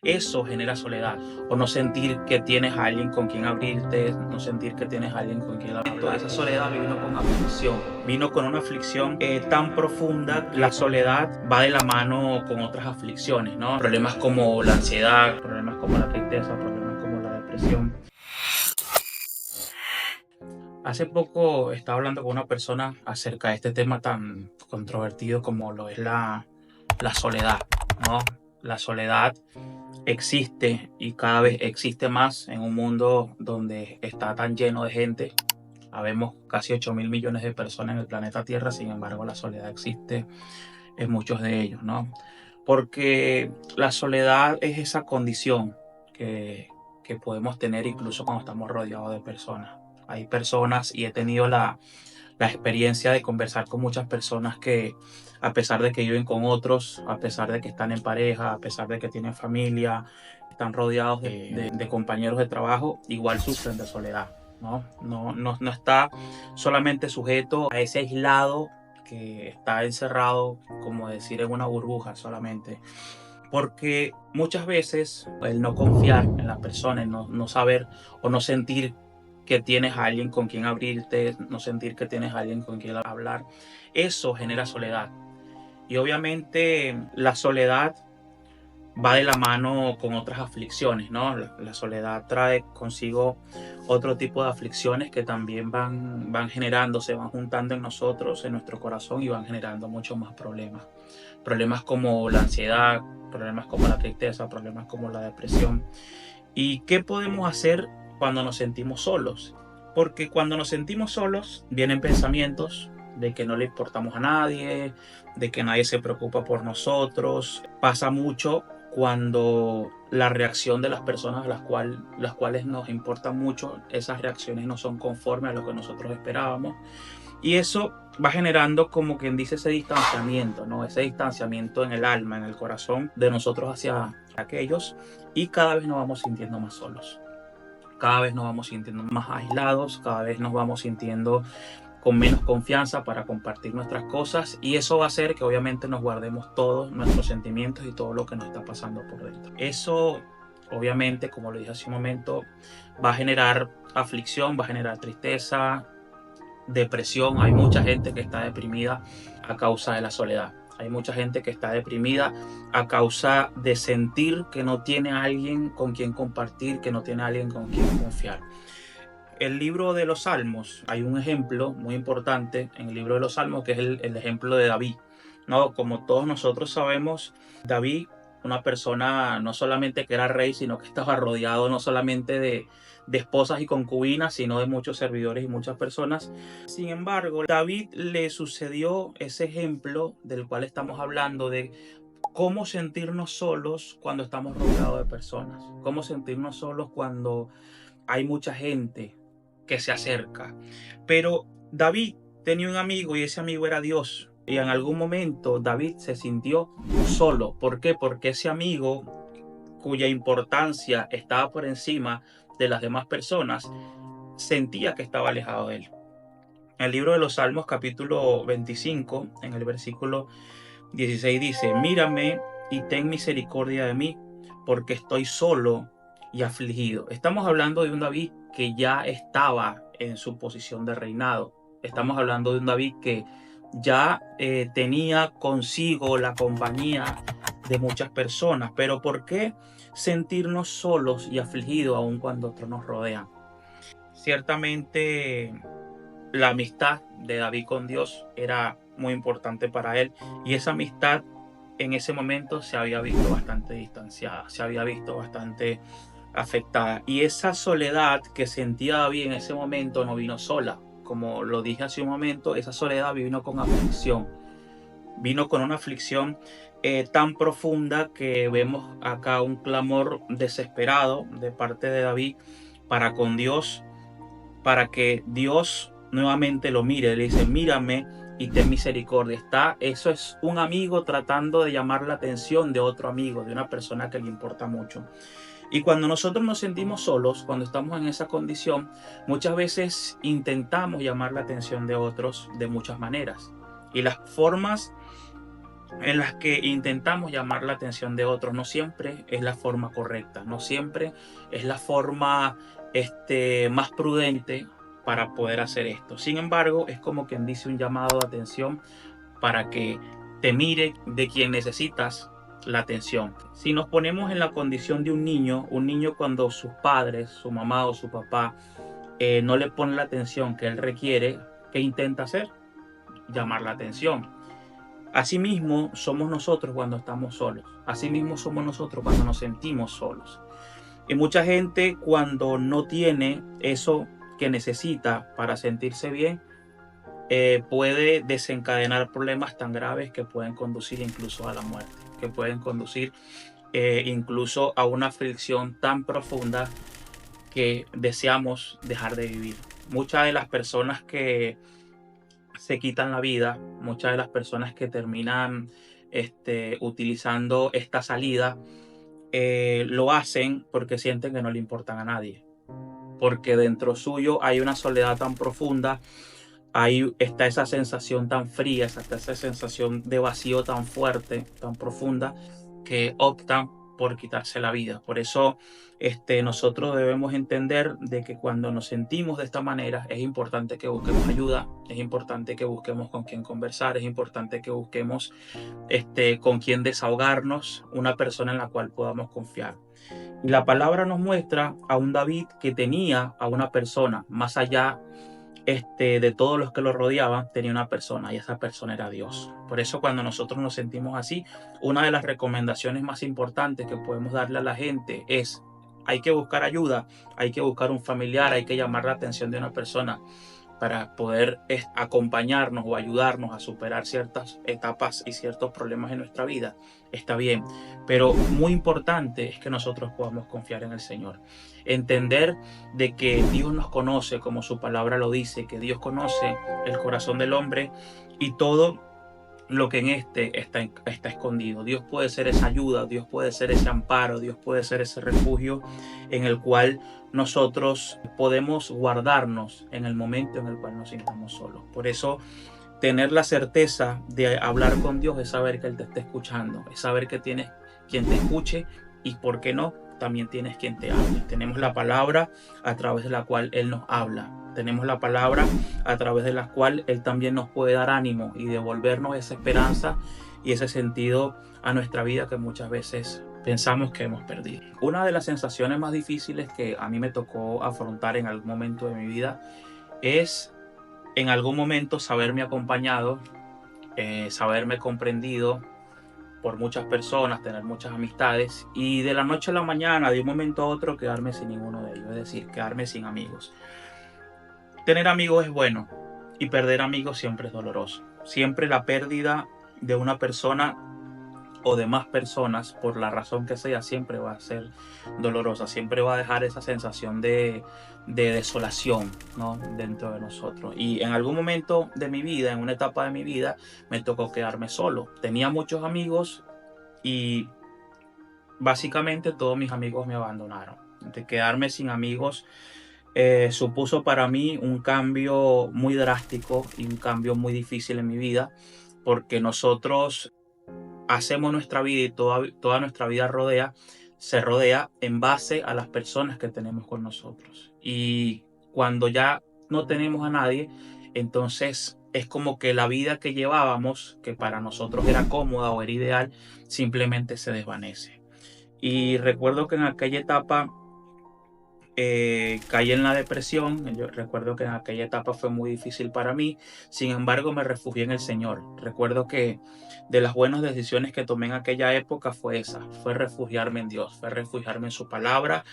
Eso genera soledad, o no sentir que tienes a alguien con quien abrirte, no sentir que tienes a alguien con quien hablar. Toda esa soledad vino con aflicción, vino con una aflicción tan profunda. La soledad va de la mano con otras aflicciones, ¿no? Problemas como la ansiedad, problemas como la tristeza, problemas como la depresión. Hace poco estaba hablando con una persona acerca de este tema tan controvertido como lo es la soledad, ¿no? La soledad existe y cada vez existe más en un mundo donde está tan lleno de gente. Habemos casi 8.000 millones de personas en el planeta Tierra, sin embargo la soledad existe en muchos de ellos, ¿no? Porque la soledad es esa condición que podemos tener incluso cuando estamos rodeados de personas. Hay personas, y he tenido la experiencia de conversar con muchas personas que, a pesar de que viven con otros, a pesar de que están en pareja, a pesar de que tienen familia, están rodeados de compañeros de trabajo, igual sufren de soledad, ¿no? No está solamente sujeto a ese aislado que está encerrado, como decir, en una burbuja solamente. Porque muchas veces el no confiar en la persona, el no saber o no sentir que tienes a alguien con quien abrirte, no sentir que tienes a alguien con quien hablar, eso genera soledad. Y obviamente la soledad va de la mano con otras aflicciones, ¿no? La soledad trae consigo otro tipo de aflicciones que también van generando, se van juntando en nosotros, en nuestro corazón, y van generando muchos más problemas. Problemas como la ansiedad, problemas como la tristeza, problemas como la depresión. ¿Y qué podemos hacer cuando nos sentimos solos? Porque cuando nos sentimos solos vienen pensamientos de que no le importamos a nadie, de que nadie se preocupa por nosotros. Pasa mucho cuando la reacción de las personas a las cuales nos importa mucho, esas reacciones no son conformes a lo que nosotros esperábamos. Y eso va generando, como quien dice, ese distanciamiento, ¿no? Ese distanciamiento en el alma, en el corazón de nosotros hacia aquellos, y cada vez nos vamos sintiendo más solos. Cada vez nos vamos sintiendo más aislados, cada vez nos vamos sintiendo con menos confianza para compartir nuestras cosas, y eso va a hacer que obviamente nos guardemos todos nuestros sentimientos y todo lo que nos está pasando por dentro. Eso obviamente, como lo dije hace un momento, va a generar aflicción, va a generar tristeza, depresión. Hay mucha gente que está deprimida a causa de la soledad. Hay mucha gente que está deprimida a causa de sentir que no tiene a alguien con quien compartir, que no tiene a alguien con quien confiar. El libro de los Salmos, hay un ejemplo muy importante en el libro de los Salmos, que es el ejemplo de David, ¿no? Como todos nosotros sabemos, David, una persona no solamente que era rey, sino que estaba rodeado no solamente de esposas y concubinas, sino de muchos servidores y muchas personas. Sin embargo, David le sucedió ese ejemplo del cual estamos hablando, de cómo sentirnos solos cuando estamos rodeados de personas, cómo sentirnos solos cuando hay mucha gente que se acerca. Pero David tenía un amigo, y ese amigo era Dios. Y en algún momento David se sintió solo. ¿Por qué? Porque ese amigo, cuya importancia estaba por encima de las demás personas, sentía que estaba alejado de él. En el libro de los Salmos, capítulo 25, en el versículo 16 dice: mírame y ten misericordia de mí, porque estoy solo y afligido. Estamos hablando de un David que ya estaba en su posición de reinado. Estamos hablando de un David que ya tenía consigo la compañía de muchas personas. Pero ¿por qué sentirnos solos y afligidos aun cuando otros nos rodean? Ciertamente la amistad de David con Dios era muy importante para él, y esa amistad en ese momento se había visto bastante distanciada, se había visto bastante afectada, y esa soledad que sentía David en ese momento no vino sola. Como lo dije hace un momento, esa soledad vino con aflicción, vino con una aflicción tan profunda que vemos acá un clamor desesperado de parte de David para con Dios, para que Dios nuevamente lo mire. Le dice: mírame y ten misericordia. Eso es un amigo tratando de llamar la atención de otro amigo, de una persona que le importa mucho. Y cuando nosotros nos sentimos solos, cuando estamos en esa condición, muchas veces intentamos llamar la atención de otros de muchas maneras. Y las formas en las que intentamos llamar la atención de otros. No siempre es la forma correcta, no siempre es la forma más prudente para poder hacer esto. Sin embargo, es como quien dice un llamado de atención para que te mire de quien necesitas la atención. Si nos ponemos en la condición de un niño cuando sus padres, su mamá o su papá no le ponen la atención que él requiere, ¿qué intenta hacer? Llamar la atención. Asimismo somos nosotros cuando estamos solos. Asimismo somos nosotros cuando nos sentimos solos. Y mucha gente cuando no tiene eso que necesita para sentirse bien, puede desencadenar problemas tan graves que pueden conducir incluso a la muerte, que pueden conducir incluso a una aflicción tan profunda que deseamos dejar de vivir. Muchas de las personas que se quitan la vida, muchas de las personas que terminan utilizando esta salida, lo hacen porque sienten que no le importan a nadie, porque dentro suyo hay una soledad tan profunda, ahí está esa sensación tan fría, está esa sensación de vacío tan fuerte, tan profunda, que optan por quitarse la vida. Por eso nosotros debemos entender de que cuando nos sentimos de esta manera es importante que busquemos ayuda, es importante que busquemos con quién conversar, es importante que busquemos con quién desahogarnos, una persona en la cual podamos confiar. Y la palabra nos muestra a un David que tenía a una persona más allá de todos los que lo rodeaban, tenía una persona y esa persona era Dios. Por eso cuando nosotros nos sentimos así, una de las recomendaciones más importantes que podemos darle a la gente es: hay que buscar ayuda, hay que buscar un familiar, hay que llamar la atención de una persona para poder acompañarnos o ayudarnos a superar ciertas etapas y ciertos problemas en nuestra vida. Está bien, pero muy importante es que nosotros podamos confiar en el Señor. Entender de que Dios nos conoce, como su palabra lo dice, que Dios conoce el corazón del hombre y todo lo que en está escondido. Dios puede ser esa ayuda, Dios puede ser ese amparo, Dios puede ser ese refugio en el cual nosotros podemos guardarnos en el momento en el cual nos sintamos solos. Por eso, tener la certeza de hablar con Dios es saber que Él te está escuchando, es saber que tienes quien te escuche y, ¿por qué no?, también tienes quien te hable. Tenemos la palabra a través de la cual Él nos habla. Tenemos la palabra a través de la cual Él también nos puede dar ánimo y devolvernos esa esperanza y ese sentido a nuestra vida que muchas veces pensamos que hemos perdido. Una de las sensaciones más difíciles que a mí me tocó afrontar en algún momento de mi vida es en algún momento saberme acompañado, saberme comprendido por muchas personas, tener muchas amistades y de la noche a la mañana, de un momento a otro, quedarme sin ninguno de ellos, es decir, quedarme sin amigos. Tener amigos es bueno y perder amigos siempre es doloroso. Siempre la pérdida de una persona o de más personas, por la razón que sea, siempre va a ser dolorosa, siempre va a dejar esa sensación de desolación, ¿no?, dentro de nosotros. Y en algún momento de mi vida, en una etapa de mi vida, me tocó quedarme solo. Tenía muchos amigos y básicamente todos mis amigos me abandonaron. De quedarme sin amigos supuso para mí un cambio muy drástico y un cambio muy difícil en mi vida, porque nosotros hacemos nuestra vida y toda nuestra vida se rodea en base a las personas que tenemos con nosotros. Y cuando ya no tenemos a nadie, entonces es como que la vida que llevábamos, que para nosotros era cómoda o era ideal, simplemente se desvanece. Y recuerdo que en aquella etapa caí en la depresión. Yo recuerdo que en aquella etapa fue muy difícil para mí. Sin embargo, me refugié en el Señor. Recuerdo que de las buenas decisiones que tomé en aquella época fue esa, fue refugiarme en Dios, fue refugiarme en su palabra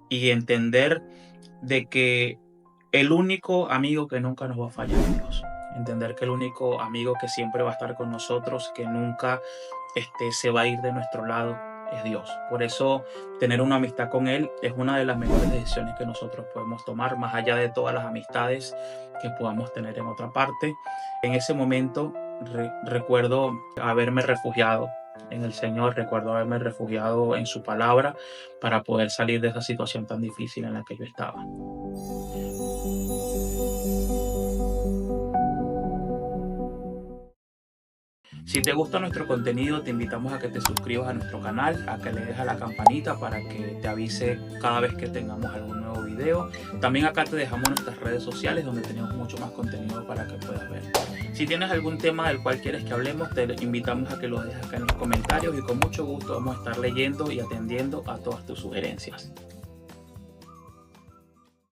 y entender de que el único amigo que nunca nos va a fallar es Dios. Entender que el único amigo que siempre va a estar con nosotros, que nunca se va a ir de nuestro lado, es Dios. Por eso tener una amistad con Él es una de las mejores decisiones que nosotros podemos tomar, más allá de todas las amistades que podamos tener en otra parte. En ese momento recuerdo haberme refugiado en el Señor, recuerdo haberme refugiado en su palabra para poder salir de esa situación tan difícil en la que yo estaba. Si te gusta nuestro contenido, te invitamos a que te suscribas a nuestro canal, a que le des a la campanita para que te avise cada vez que tengamos algún nuevo video. También acá te dejamos nuestras redes sociales donde tenemos mucho más contenido para que puedas ver. Si tienes algún tema del cual quieres que hablemos, te invitamos a que lo dejes acá en los comentarios y con mucho gusto vamos a estar leyendo y atendiendo a todas tus sugerencias.